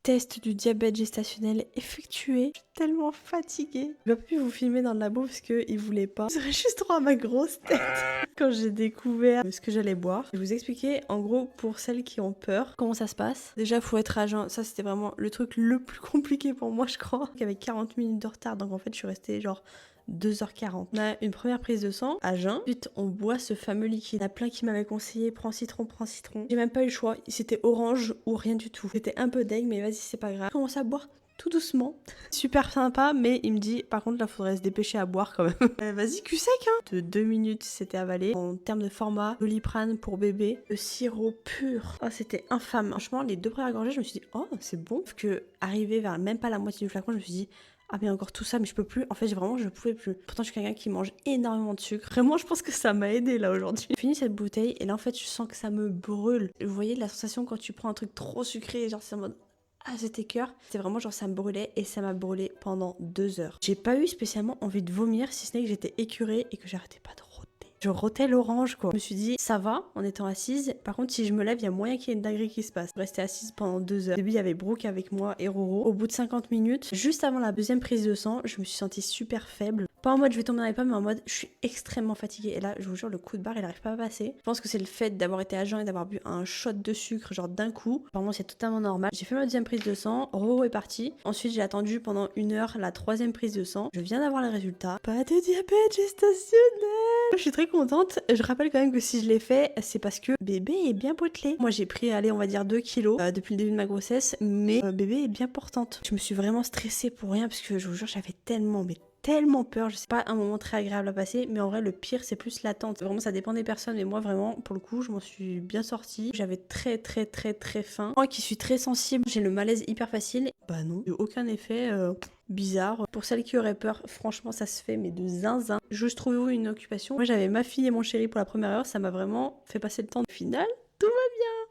test du diabète gestationnel effectué. Je suis tellement fatiguée. Je n'ai pas pu vous filmer dans le labo parce qu'ils voulaient pas. Vous aurez juste droit à ma grosse tête. Quand j'ai découvert ce que j'allais boire, je vais vous expliquer en gros pour celles qui ont peur comment ça se passe. Déjà, faut être à jeun. Ça, c'était vraiment le truc le plus compliqué pour moi, je crois. Avec 40 minutes de retard, donc en fait, je suis restée genre 2h40. On a une première prise de sang à jeun. Ensuite, on boit ce fameux liquide. Il y en a plein qui m'avaient conseillé prends citron, prends citron. J'ai même pas eu le choix. C'était orange ou rien du tout. C'était un peu deg, mais vas-y, c'est pas grave. Je commence à boire tout doucement. Super sympa, mais il me dit par contre là faudrait se dépêcher à boire quand même. Vas-y, cul sec hein. De 2 minutes c'était avalé. En termes de format, Doliprane pour bébé, le sirop pur. Oh c'était infâme. Franchement les 2 premières gorgées je me suis dit oh c'est bon. Sauf que arrivé vers même pas la moitié du flacon je me suis dit ah mais encore tout ça mais je peux plus. En fait vraiment je pouvais plus. Pourtant je suis quelqu'un qui mange énormément de sucre. Vraiment je pense que ça m'a aidé là aujourd'hui. J'ai fini cette bouteille et là en fait je sens que ça me brûle. Vous voyez la sensation quand tu prends un truc trop sucré genre c'est en mode ah c'était cœur, c'est vraiment genre ça me brûlait et ça m'a brûlé pendant 2 heures. J'ai pas eu spécialement envie de vomir si ce n'est que j'étais écœurée et que j'arrêtais pas de roter. Je rotais l'orange quoi. Je me suis dit ça va en étant assise, par contre si je me lève il y a moyen qu'il y ait une dinguerie qui se passe. Rester assise pendant 2 heures. Au début il y avait Brooke avec moi et Roro. Au bout de 50 minutes, juste avant la deuxième prise de sang, je me suis sentie super faible. Pas en mode je vais tomber dans les pommes mais en mode je suis extrêmement fatiguée et là je vous jure le coup de barre il arrive pas à passer. Je pense que c'est le fait d'avoir été à jeun et d'avoir bu un shot de sucre genre d'un coup. Pour moi c'est totalement normal. J'ai fait ma deuxième prise de sang, Roro est parti. Ensuite j'ai attendu pendant 1 heure la troisième prise de sang. Je viens d'avoir les résultats. Pas de diabète gestationnel. Je suis très contente. Je rappelle quand même que si je l'ai fait c'est parce que bébé est bien potelé. Moi j'ai pris allez on va dire 2 kilos depuis le début de ma grossesse mais bébé est bien portante. Je me suis vraiment stressée pour rien parce que je vous jure j'avais tellement peur, je sais pas un moment très agréable à passer, mais en vrai le pire c'est plus l'attente. Vraiment ça dépend des personnes, mais moi vraiment pour le coup je m'en suis bien sortie. J'avais très faim. Moi qui suis très sensible, j'ai le malaise hyper facile. Bah non, j'ai eu aucun effet bizarre. Pour celles qui auraient peur, franchement ça se fait mais de zinzin. Juste trouvez-vous une occupation. Moi j'avais ma fille et mon chéri pour la première heure, ça m'a vraiment fait passer le temps. Au final, tout va bien.